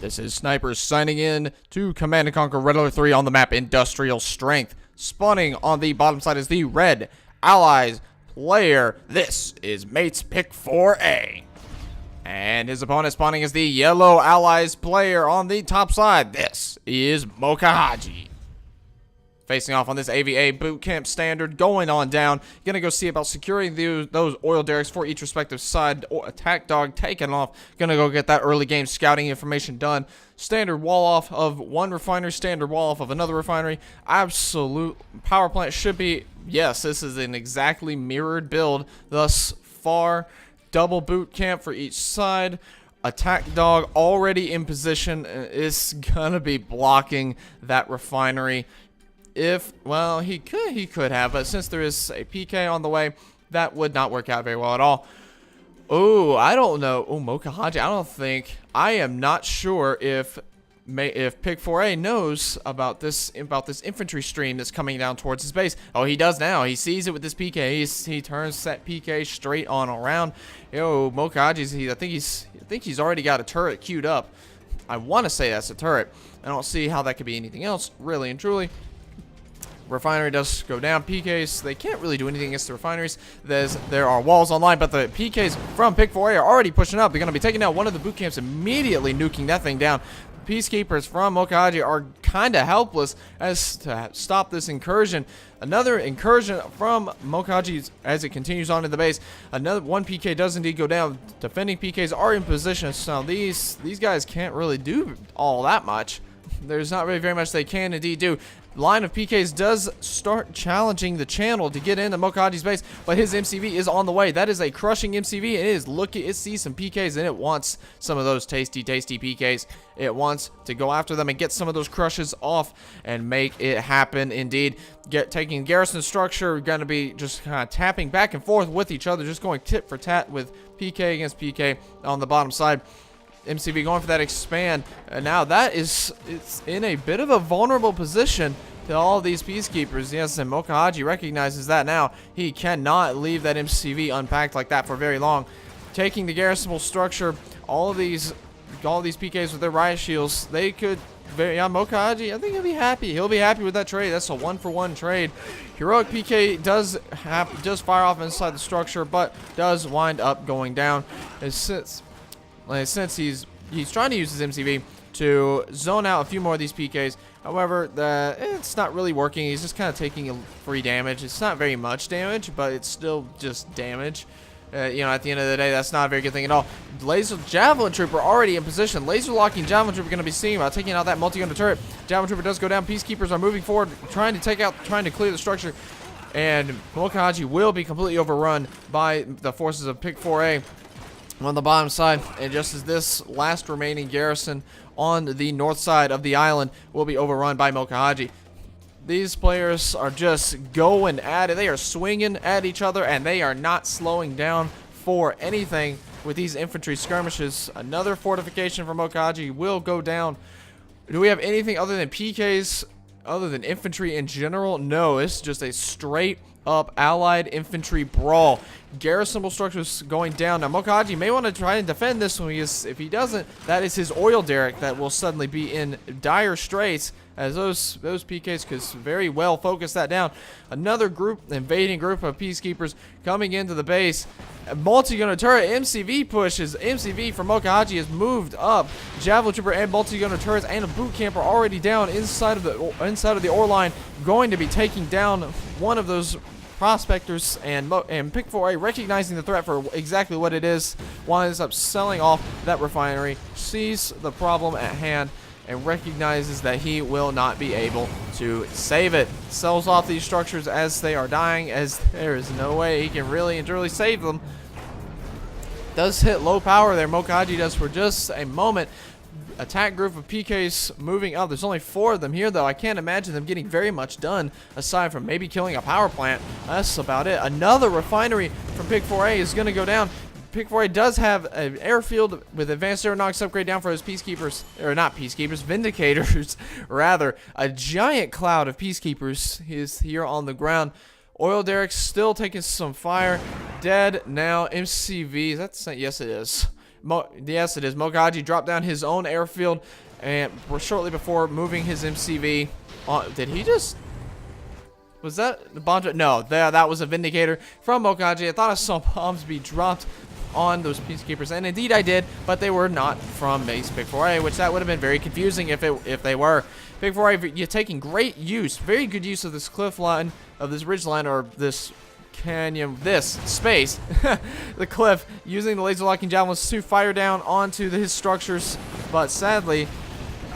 This is Snipers signing in to Command & Conquer Red Alert 3 on the map Industrial Strength. Spawning on the bottom side is the Red Allies player. This is Mate's Pik4A. And his opponent spawning is the Yellow Allies player on the top side. This is Mokahaji. Facing off on this AVA bootcamp standard, going on down. Gonna go see about securing those oil derricks for each respective side. Attack dog taken off. Gonna go get that early game scouting information done. Standard wall off of one refinery, standard wall off of another refinery. Absolute power plant should be, yes, this is an exactly mirrored build thus far. Double boot camp for each side. Attack dog already in position is gonna be blocking that refinery. Well, he could have, but since there is a PK on the way, that would not work out very well at all. Oh, I don't know. Oh, Mokahaji, I am not sure if Pik4A knows about this infantry stream that's coming down towards his base. Oh, he does now. He sees it with this PK. He turns that PK straight on around. Yo, Mokahaji's, I think he's already got a turret queued up. I want to say that's a turret. I don't see how that could be anything else, really and truly. Refinery does go down. PKs, they can't really do anything against the refineries. There are walls online, but the PKs from Pik4A are already pushing up. They're going to be taking out one of the boot camps, immediately nuking that thing down. Peacekeepers from Mokahaji are kind of helpless as to stop this incursion. Another incursion from Mokahaji as it continues on to the base. Another one PK does indeed go down. Defending PKs are in position, so these guys can't really do all that much. There's not really very much they can indeed do. Line of PKs does start challenging the channel to get into Mokahaji's base, but his MCV is on the way. That is a crushing MCV. It sees some PKs and it wants some of those tasty PKs. It wants to go after them and get some of those crushes off and make it happen indeed. Taking garrison structure, going to be just kind of tapping back and forth with each other, just going tit for tat with PK against PK on the bottom side. MCV going for that expand, and now it's in a bit of a vulnerable position to all these peacekeepers. Yes, and Mokahaji recognizes that now. He cannot leave that MCV unpacked like that for very long. Taking the garrisonable structure, all these PKs with their riot shields, they could. Mokahaji, I think he'll be happy. He'll be happy with that trade. That's a 1-for-1 trade. Heroic PK does fire off inside the structure, but does wind up going down. Since he's trying to use his MCV to zone out a few more of these PKs. However, it's not really working. He's just kind of taking free damage. It's not very much damage, but it's still just damage. At the end of the day, that's not a very good thing at all. Laser Javelin Trooper already in position. Laser locking Javelin Trooper going to be seen about taking out that multi-gunner turret. Javelin Trooper does go down. Peacekeepers are moving forward, trying to clear the structure. And Mokahaji will be completely overrun by the forces of Pik4A on the bottom side, and just as this last remaining garrison on the north side of the island will be overrun by Mokahaji. These players are just going at it. They are swinging at each other, and they are not slowing down for anything with these infantry skirmishes. Another fortification from Mokahaji will go down. Do we have anything other than PKs, other than infantry in general? No, it's just a straight up allied infantry brawl. Garrisonable structures going down. Now Mokahaji may want to try and defend this one, because if he doesn't, that is his oil derrick that will suddenly be in dire straits, as those PKs could very well focus that down. Another invading group of peacekeepers coming into the base. A multi-gunner turret MCV pushes. MCV from Mokahaji has moved up. Javelin Trooper and multi-gunner turrets and a boot camp are already down inside of the ore line, going to be taking down one of those prospectors, and Pik4A, recognizing the threat for exactly what it is, winds up selling off that refinery, sees the problem at hand, and recognizes that he will not be able to save it. Sells off these structures as they are dying, as there is no way he can really and truly save them. Does hit low power there. Mokahaji does for just a moment. Attack group of PKs moving up. There's only 4 of them here, though. I can't imagine them getting very much done, aside from maybe killing a power plant. That's about it. Another refinery from Pik4A is going to go down. Pik4A does have an airfield with advanced aeronautics upgrade down for his peacekeepers, or not peacekeepers, vindicators, rather. A giant cloud of peacekeepers is here on the ground. Oil derricks still taking some fire. Dead now. MCV. Yes, it is. Yes, it is. Mokahaji dropped down his own airfield, and shortly before moving his MCV. Did he just... Was that the bomb? No, that was a Vindicator from Mokahaji. I thought I saw bombs be dropped on those Peacekeepers, and indeed I did, but they were not from Mates Pik4A, which that would have been very confusing if they were. Pik4A, you're taking great use, very good use of this cliff line, of this ridge line, or this canyon, this space, the cliff, using the laser locking javelins to fire down onto his structures, but sadly,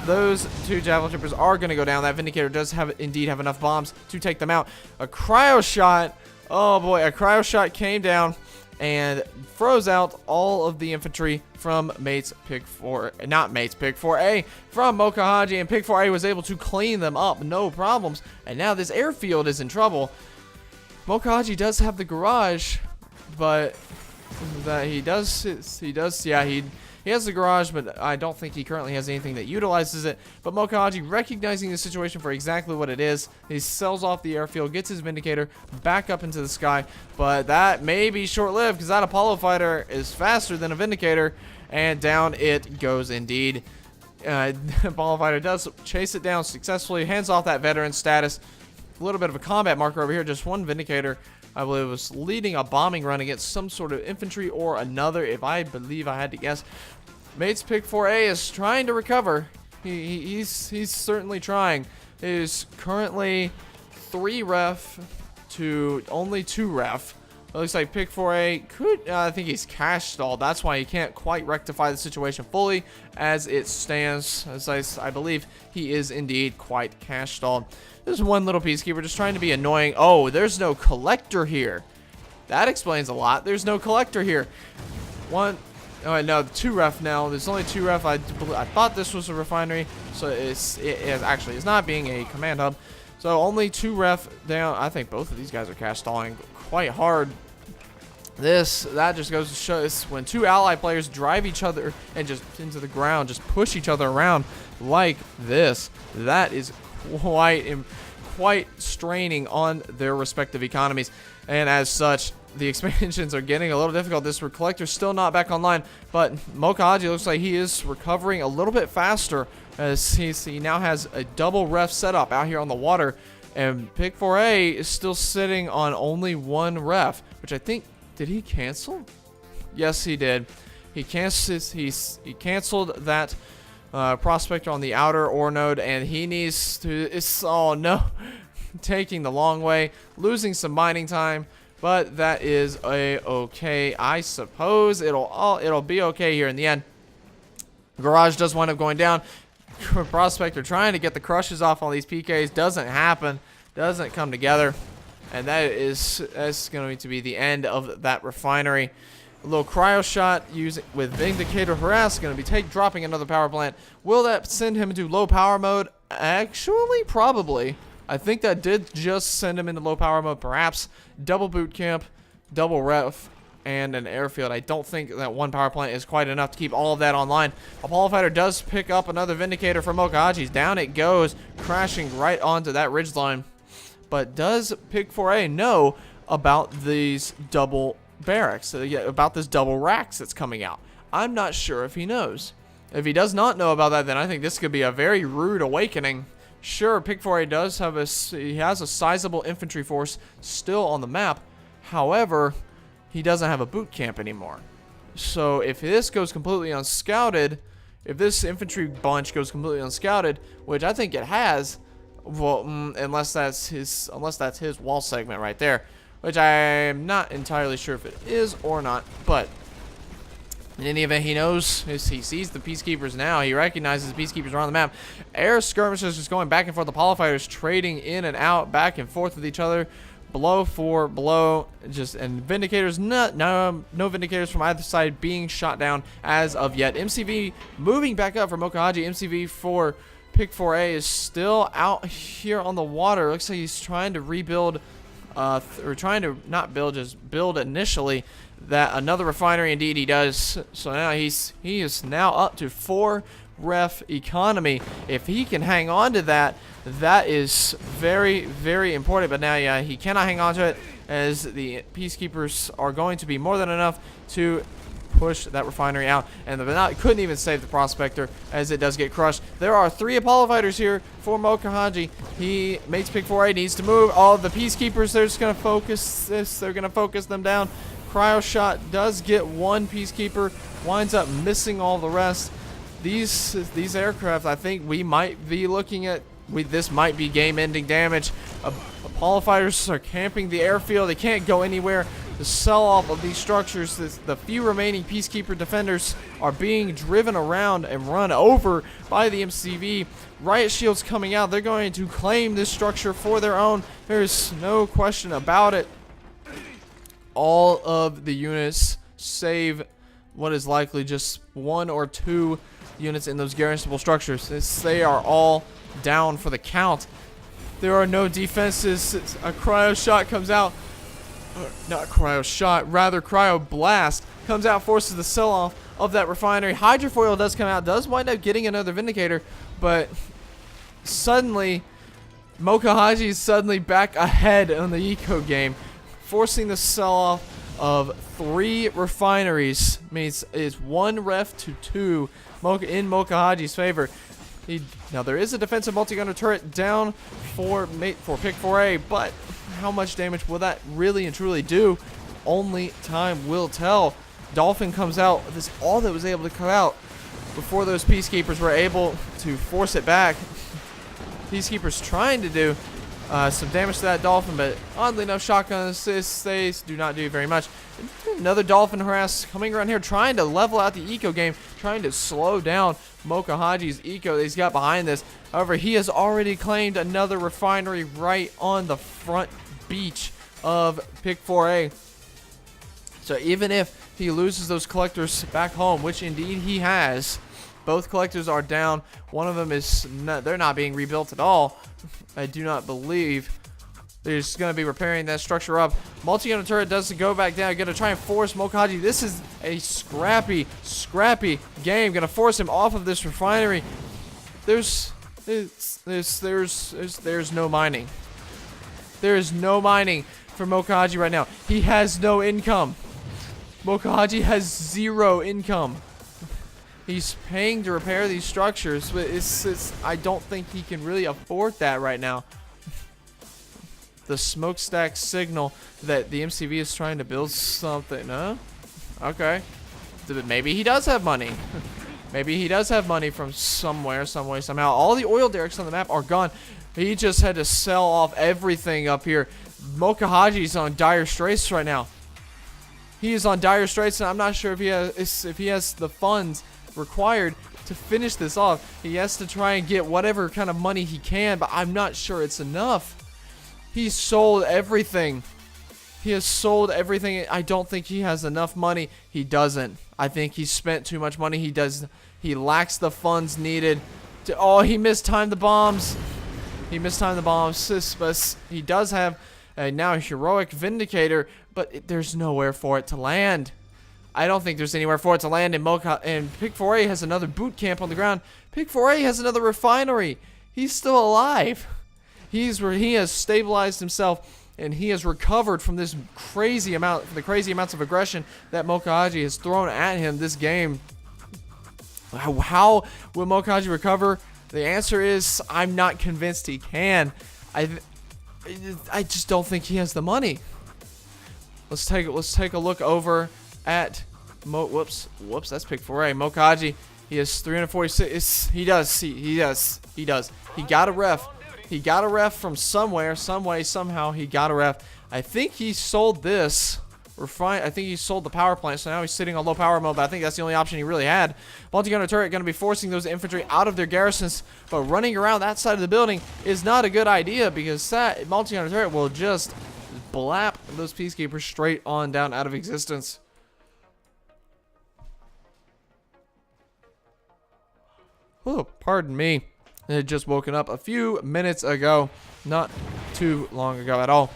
those two javelin troopers are going to go down. That Vindicator does indeed have enough bombs to take them out. A cryo shot, oh boy, a cryo shot came down and froze out all of the infantry from Mates Pik4A, not Mates Pik4A, from Mokahaji, and Pik4A was able to clean them up, no problems. And now this airfield is in trouble. Mokahaji does have the garage, but that he has the garage, but I don't think he currently has anything that utilizes it. But Mokahaji, recognizing the situation for exactly what it is, he sells off the airfield, gets his Vindicator back up into the sky. But that may be short-lived, because that Apollo fighter is faster than a Vindicator, and down it goes indeed. Apollo fighter does chase it down successfully, hands off that veteran status. A little bit of a combat marker over here, just one Vindicator, I believe, was leading a bombing run against some sort of infantry or another, if I believe I had to guess. Mates Pik4A is trying to recover. He's certainly trying. It is currently 3 ref to only 2 ref. It looks like Pik4A could, I think he's cash stalled. That's why he can't quite rectify the situation fully as it stands. As I believe he is indeed quite cash stalled. There's one little Peacekeeper just trying to be annoying. Oh, there's no collector here. That explains a lot. There's no collector here. Oh, no, 2 ref now. There's only 2 ref. I thought this was a refinery, so it actually is not, being a command hub. So only 2 ref down. I think both of these guys are cash stalling quite hard. That just goes to show us when 2 ally players drive each other and just into the ground, just push each other around like this. That is quite straining on their respective economies, and as such, the expansions are getting a little difficult. This collector's still not back online, but Mokahaji looks like he is recovering a little bit faster as he now has a double ref setup out here on the water, and Pik4A is still sitting on only 1 ref, which I think, did he cancel? Yes, he did. He canceled that prospector on the outer ore node, and he needs to, oh no, taking the long way, losing some mining time. But that is okay. I suppose it'll be okay here in the end. Garage does wind up going down. Prospector trying to get the crushes off on these PKs doesn't happen. Doesn't come together. And that's going to be the end of that refinery. A little cryo shot with Vindicator harass, going to be dropping another power plant. Will that send him into low power mode? Actually, probably. I think that did just send him into low power mode, perhaps. Double boot camp, double ref, and an airfield. I don't think that 1 power plant is quite enough to keep all of that online. Apollo fighter does pick up another Vindicator from Mokahaji's. Down it goes, crashing right onto that ridgeline. But does Pik4A know about these double barracks, about this double racks that's coming out? I'm not sure if he knows. If he does not know about that, then I think this could be a very rude awakening. Sure, Pik4A does have he has a sizable infantry force still on the map. However, he doesn't have a boot camp anymore. So if this goes completely unscouted, if this infantry bunch goes completely unscouted, which I think it has, well, unless that's his wall segment right there, which I'm not entirely sure if it is or not, but in any event, he knows, he sees the Peacekeepers now. He recognizes the Peacekeepers are on the map. Air skirmishes just going back and forth. The Apollo fighters trading in and out, back and forth with each other. Blow for blow. And Vindicators, no Vindicators from either side being shot down as of yet. MCV moving back up for Mokahaji. MCV for Pik4A is still out here on the water. Looks like he's trying to rebuild, or trying to not build, just build initially. That another refinery, indeed he does. So now he is now up to 4 ref economy. If he can hang on to that, that is very, very important. But now, yeah, he cannot hang on to it, as the Peacekeepers are going to be more than enough to push that refinery out, and the couldn't even save the prospector as it does get crushed. There are 3 Apollo fighters here for Mokahaji. Mates Pik4A needs to move. All of the peacekeepers, they're just going to focus this. They're going to focus them down. Cryo shot does get 1 peacekeeper, winds up missing all the rest. These aircraft, I think we might be looking at, this might be game-ending damage. Apollo fighters are camping the airfield. They can't go anywhere. The sell-off of these structures, the few remaining peacekeeper defenders are being driven around and run over by the MCV. Riot shields coming out. They're going to claim this structure for their own. There's no question about it. All of the units, save what is likely just 1 or 2 units in those garrisonable structures, they are all down for the count. There are no defenses. A cryo shot comes out. Not cryo shot, rather cryo blast comes out, forces the sell-off of that refinery. Hydrofoil does come out, does wind up getting another Vindicator, but suddenly Mokahaji is suddenly back ahead on the eco game, forcing the sell-off of 3 refineries. Means it's 1 ref to 2 in Mokahaji's favor. Now there is a defensive multi-gunner turret down for Pik4A, but how much damage will that really and truly do? Only time will tell. Dolphin comes out. This is all that was able to come out before those peacekeepers were able to force it back. Peacekeepers trying to do some damage to that Dolphin, but oddly enough, shotgun assists, they do not do very much. Another Dolphin harass coming around here, trying to level out the eco game, trying to slow down Mokahaji's eco that he's got behind this. However, he has already claimed another refinery right on the front beach of Pik4A. So even if he loses those collectors back home, which indeed he has, both collectors are down. One of them is they're not being rebuilt at all. I do not believe. They're just going to be repairing that structure up. Multi-gunner turret does go back down. Going to try and force Mokahaji. This is a scrappy game. Going to force him off of this refinery. There's no mining. There is no mining for Mokahaji right now. He has no income. Mokahaji has 0 income. He's paying to repair these structures, but I don't think he can really afford that right now. The smokestack signal that the MCV is trying to build something, huh? Okay. Maybe he does have money. Maybe he does have money from somewhere, some way, somehow. All the oil derricks on the map are gone. He just had to sell off everything up here. Mokahaji's on dire straits right now. He is on dire straits, and I'm not sure if he has the funds required to finish this off. He has to try and get whatever kind of money he can, but I'm not sure it's enough. He's sold everything. He has sold everything. I don't think he has enough money. He doesn't. I think he spent too much money. He lacks the funds needed to. Oh, he mistimed the bombs. He mistimed the bombs. But he does have a now heroic Vindicator, but there's nowhere for it to land. I don't think there's anywhere for it to land. And Pik4A has another boot camp on the ground. Pik4A has another refinery. He's still alive. He has stabilized himself, and he has recovered from this crazy amount, the crazy amounts of aggression that Mokahaji has thrown at him this game. How will Mokahaji recover? The answer is I'm not convinced he can. I just don't think he has the money. Let's take a look over at whoops, that's Pik4A. Mokahaji, he has 346. He does. He got a ref. He got a ref from somewhere, some way, somehow. He got a ref. I think he sold this. I think he sold the power plant, so now he's sitting on low power mode, but I think that's the only option he really had. Multi-gunner turret going to be forcing those infantry out of their garrisons, but running around that side of the building is not a good idea, because that multi-gunner turret will just blap those peacekeepers straight on down out of existence. Oh, pardon me. I had just woken up a few minutes ago, not too long ago at all.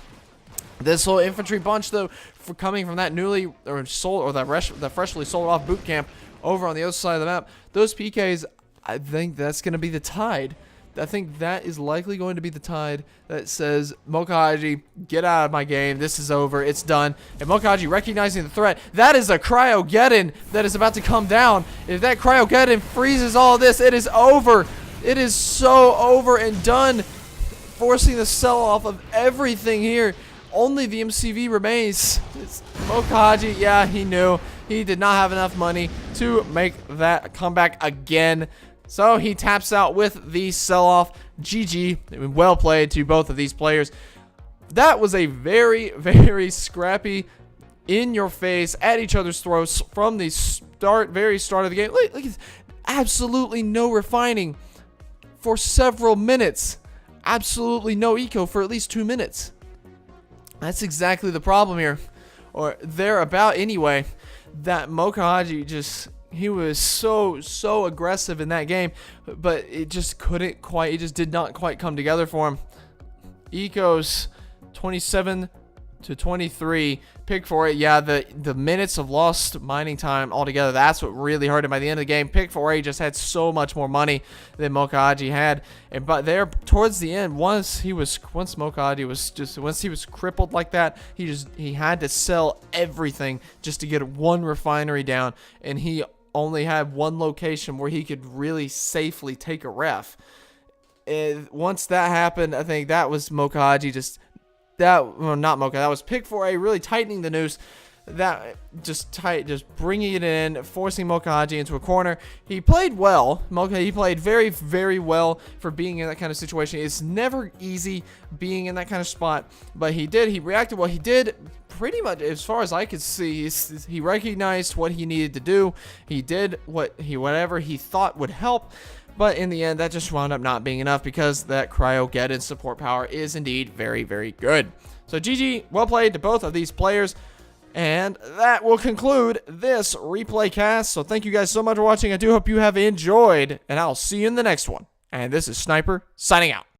This whole infantry bunch, though, for coming from that that freshly sold off boot camp over on the other side of the map, those PKs, I think that's going to be the tide. I think that is likely going to be the tide that says, Mokahaji, get out of my game. This is over. It's done. And Mokahaji recognizing the threat. That is a Cryogeddon that is about to come down. If that Cryogeddon freezes all this, it is over. It is so over and done. Forcing the sell-off of everything here. Only the MCV remains. It's Mokahaji, yeah, he knew. He did not have enough money to make that comeback again. So he taps out with the sell-off. GG. Well played to both of these players. That was a very, very scrappy, in-your-face, at each other's throats from the very start of the game. Look at this. Absolutely no refining for several minutes. Absolutely no eco for at least 2 minutes. That's exactly the problem here. Or thereabout anyway. That Mokahaji just... He was so aggressive in that game, but it just it just did not quite come together for him. Ecos 27 to 23. Pik4A, yeah, the minutes of lost mining time altogether, that's what really hurt him by the end of the game. Pik4A just had so much more money than Mokahaji had. But there towards the end, once he was crippled like that, he had to sell everything just to get one refinery down, and he only had one location where he could really safely take a ref. Once that happened, I think that was Mokahaji that was Pik4A really tightening the noose. That just bringing it in, forcing Mokahaji into a corner. He played well. He played very, very well for being in that kind of situation. It's never easy being in that kind of spot, but he reacted well. He did pretty much, as far as I could see, he recognized what he needed to do. He did whatever he thought would help. But in the end, that just wound up not being enough because that Cryogeddon support power is indeed very, very good. So GG, well played to both of these players. And that will conclude this replay cast. So thank you guys so much for watching. I do hope you have enjoyed, and I'll see you in the next one. And this is Sniper, signing out.